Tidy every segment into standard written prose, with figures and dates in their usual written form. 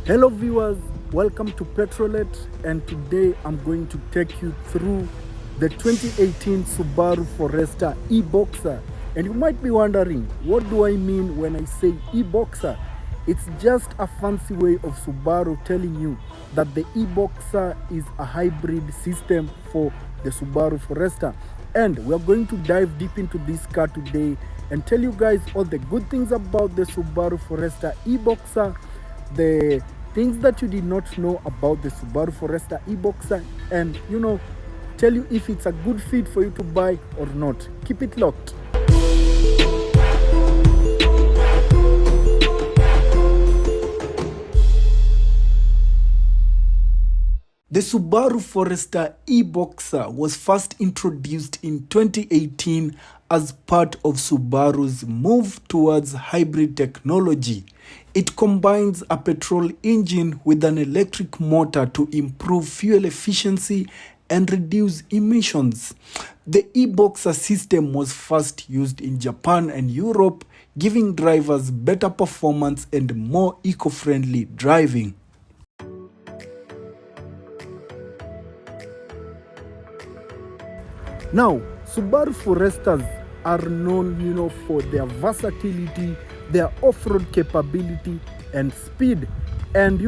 Hello viewers, welcome to Petrolet, and today I'm going to take you through the 2018 Subaru Forester e-Boxer. And you might be wondering, what do I mean when I say e-Boxer? It's just a fancy way of Subaru telling you that the e-Boxer is a hybrid system for the Subaru Forester. And we're going to dive deep into this car today and tell you guys all the good things about the Subaru Forester e-Boxer, the things that you did not know about the Subaru Forester e-Boxer, and tell you if it's a good fit for you to buy or not. Keep it locked. The Subaru Forester e-Boxer was first introduced in 2018 as part of Subaru's move towards hybrid technology. It combines a petrol engine with an electric motor to improve fuel efficiency and reduce emissions. The e-Boxer system was first used in Japan and Europe, giving drivers better performance and more eco-friendly driving. Now, Subaru Foresters are known, for their versatility, their off-road capability and speed. And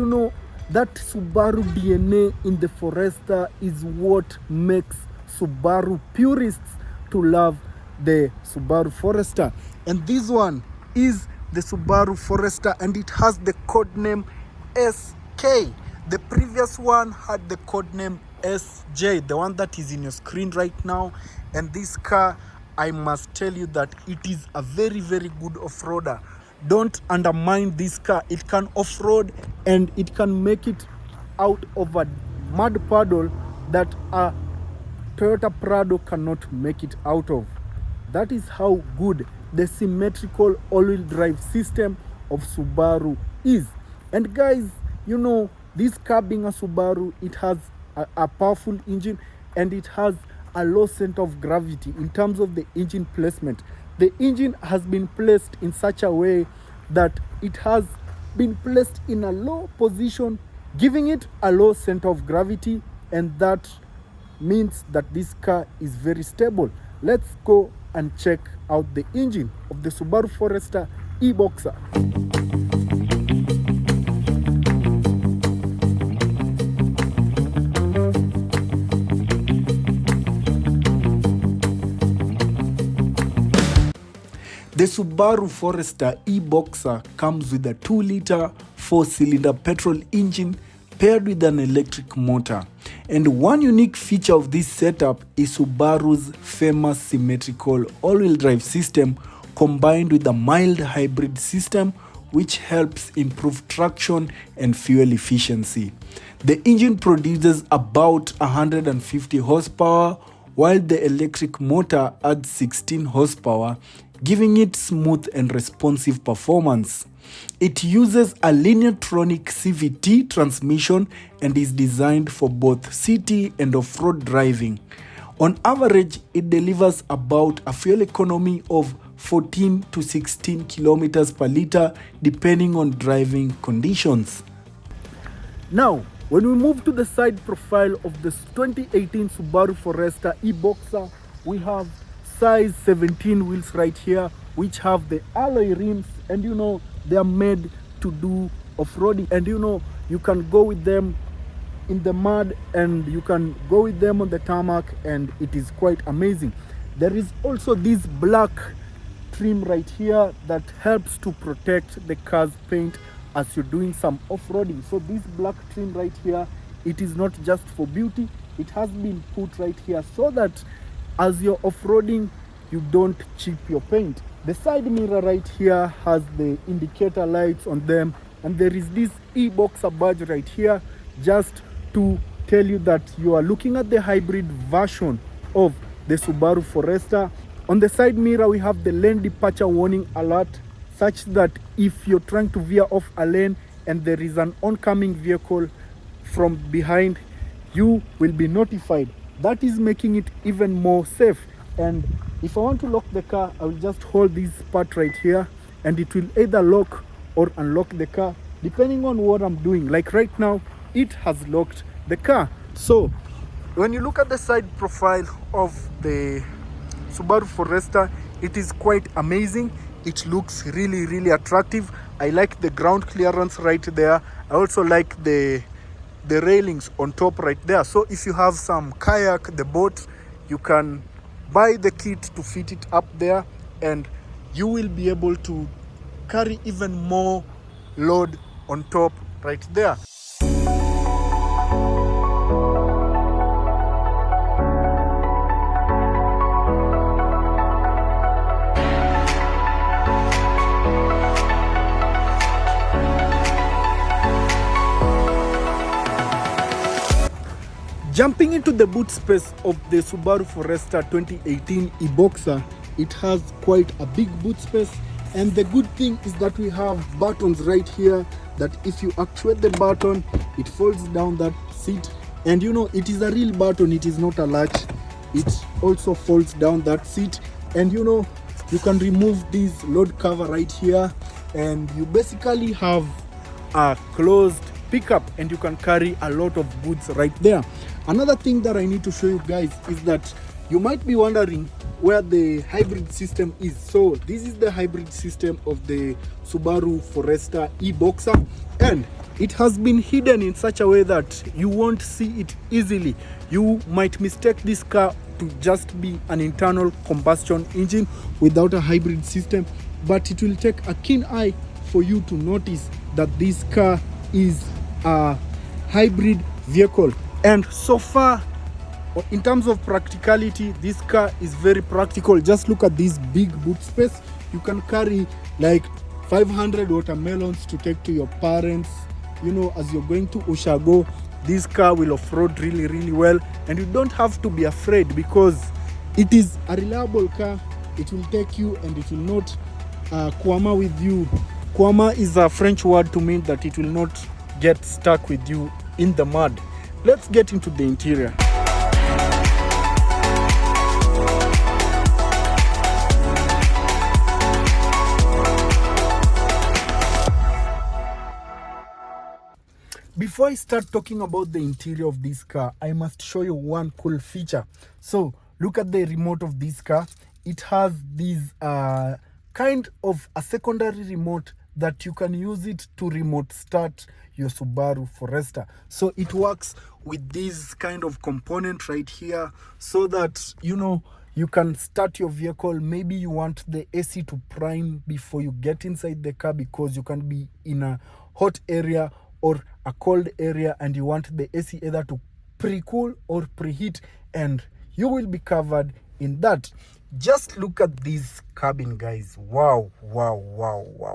that Subaru DNA in the Forester is what makes Subaru purists to love the Subaru Forester. And this one is the Subaru Forester, and it has the codename SK. The previous one had the codename SJ, the one that is in your screen right now. And this car, I must tell you that it is a very, very good off-roader. Don't undermine this car. It can off-road and it can make it out of a mud puddle that a Toyota Prado cannot make it out of. That is how good the symmetrical all-wheel drive system of Subaru is. And guys, this car being a Subaru, it has a powerful engine and it has a low center of gravity in terms of the engine placement. The engine has been placed in such a way that it has been placed in a low position, giving it a low center of gravity, and that means that this car is very stable. Let's go and check out the engine of the Subaru Forester e-Boxer. The Subaru Forester e-Boxer comes with a 2-liter 4-cylinder petrol engine paired with an electric motor. And one unique feature of this setup is Subaru's famous symmetrical all-wheel drive system combined with a mild hybrid system, which helps improve traction and fuel efficiency. The engine produces about 150 horsepower, while the electric motor adds 16 horsepower, giving it smooth and responsive performance. It uses a Lineartronic CVT transmission and is designed for both city and off-road driving. On average, it delivers about a fuel economy of 14 to 16 kilometers per liter depending on driving conditions. Now, when we move to the side profile of the 2018 Subaru Forester e-Boxer, we have size 17 wheels right here, which have the alloy rims, and they are made to do off-roading, and you can go with them in the mud and you can go with them on the tarmac, and it is quite amazing. There is also this black trim right here that helps to protect the car's paint as you're doing some off-roading. So this black trim right here, it is not just for beauty, it has been put right here so that as you're off-roading, you don't chip your paint. The side mirror right here has the indicator lights on them, and there is this e-Boxer badge right here just to tell you that you are looking at the hybrid version of the Subaru Forester. On the side mirror, we have the lane departure warning alert, such that if you're trying to veer off a lane and there is an oncoming vehicle from behind, you will be notified. That is making it even more safe. And if I want to lock the car, I will just hold this part right here and it will either lock or unlock the car depending on what I'm doing. Like right now, it has locked the car. So when you look at the side profile of the Subaru Forester, it is quite amazing. It looks really attractive. I like the ground clearance right there. I also like the railings on top right there. So if you have some kayak, the boat, you can buy the kit to fit it up there, and you will be able to carry even more load on top right there. Jumping into the boot space of the Subaru Forester 2018 e-Boxer, it has quite a big boot space, and the good thing is that we have buttons right here that if you actuate the button, it folds down that seat. And you know, it is a real button, it is not a latch. It also folds down that seat, and you know, you can remove this load cover right here, and you basically have a closed pickup, and you can carry a lot of goods right there. Another thing that I need to show you guys is that you might be wondering where the hybrid system is. So this is the hybrid system of the Subaru Forester e-Boxer, and it has been hidden in such a way that you won't see it easily. You might mistake this car to just be an internal combustion engine without a hybrid system, but it will take a keen eye for you to notice that this car is a hybrid vehicle. And so far, in terms of practicality, this car is very practical. Just look at this big boot space. You can carry like 500 watermelons to take to your parents. You know, as you're going to Ushago, this car will off-road really well, and you don't have to be afraid because it is a reliable car. It will take you, and it will not kwama with you. Kwama is a French word to mean that it will not get stuck with you in the mud. Let's get into the interior. Before I start talking about the interior of this car, I must show you one cool feature. So look at the remote of this car. It has this kind of a secondary remote that you can use it to remote start your Subaru Forester. So it works with this kind of component right here, so that you know, you can start your vehicle. Maybe you want the AC to prime before you get inside the car, because you can be in a hot area or a cold area, and you want the AC either to pre-cool or preheat, and you will be covered in that. Just look at this cabin, guys. Wow.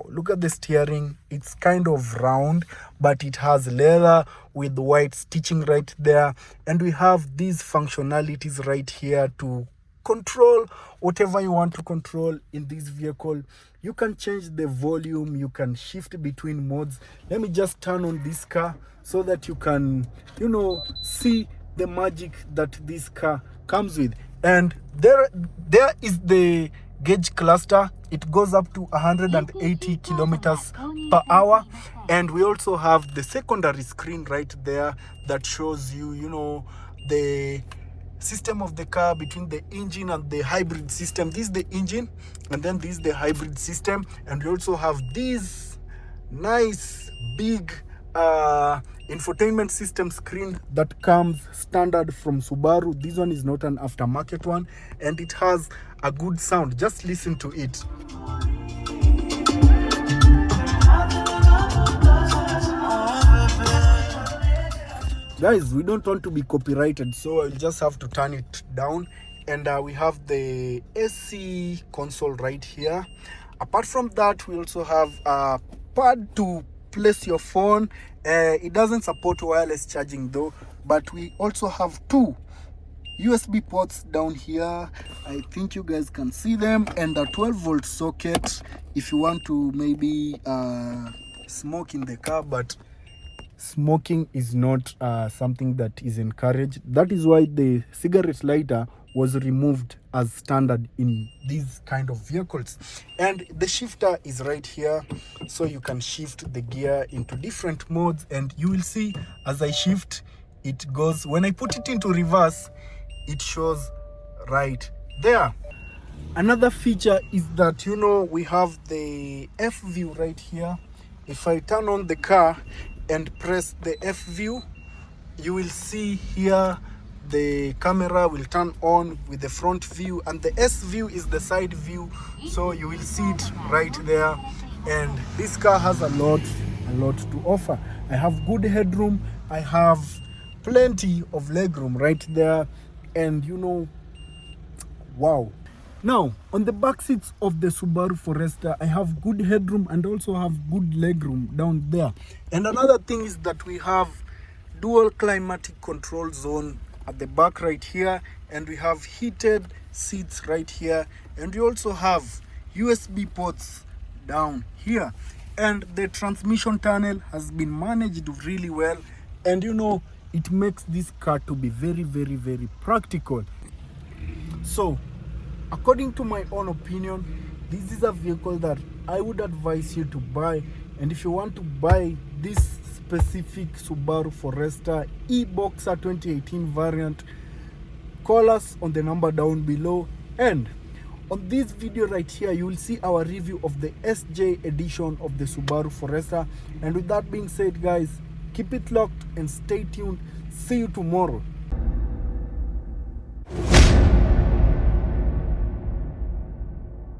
Look at the steering. It's kind of round, but it has leather with white stitching right there, and we have these functionalities right here to control whatever you want to control in this vehicle. You can change the volume, you can shift between modes. Let me just turn on this car so that you can, you know, see the magic that this car comes with. And there is the gauge cluster. It goes up to 180 kilometers per hour, and we also have the secondary screen right there that shows you, you know, the system of the car between the engine and the hybrid system. This is the engine, and then this is the hybrid system. And we also have this nice big infotainment system screen that comes standard from Subaru. This one is not an aftermarket one, and it has a good sound. Just listen to it. Guys, we don't want to be copyrighted, so I'll just have to turn it down. And we have the AC console right here. Apart from that, we also have a pad to place your phone. It doesn't support wireless charging though, but we also have two USB ports down here. I think you guys can see them, and a 12-volt socket if you want to maybe smoke in the car, but smoking is not something that is encouraged. That is why the cigarette lighter was removed as standard in these kind of vehicles. And the shifter is right here, so you can shift the gear into different modes, and you will see as I shift, it goes. When I put it into reverse, it shows right there. Another feature is that, you know, we have the F view right here. If I turn on the car and press the F view, you will see here the camera will turn on with the front view, and the S view is the side view, so you will see it right there. And this car has a lot to offer. I have good headroom, I have plenty of legroom right there, and you know, wow. Now, on the back seats of the Subaru Forester, I have good headroom and also have good legroom down there. And another thing is that we have dual climatic control zone at the back right here, and we have heated seats right here, and we also have USB ports down here. And the transmission tunnel has been managed really well, and you know, it makes this car to be very practical. So according to my own opinion, this is a vehicle that I would advise you to buy. And if you want to buy this specific Subaru Forester e-Boxer 2018 variant, call us on the number down below. And on this video right here, you will see our review of the SJ edition of the Subaru Forester. And with that being said, guys, keep it locked and stay tuned. See you tomorrow.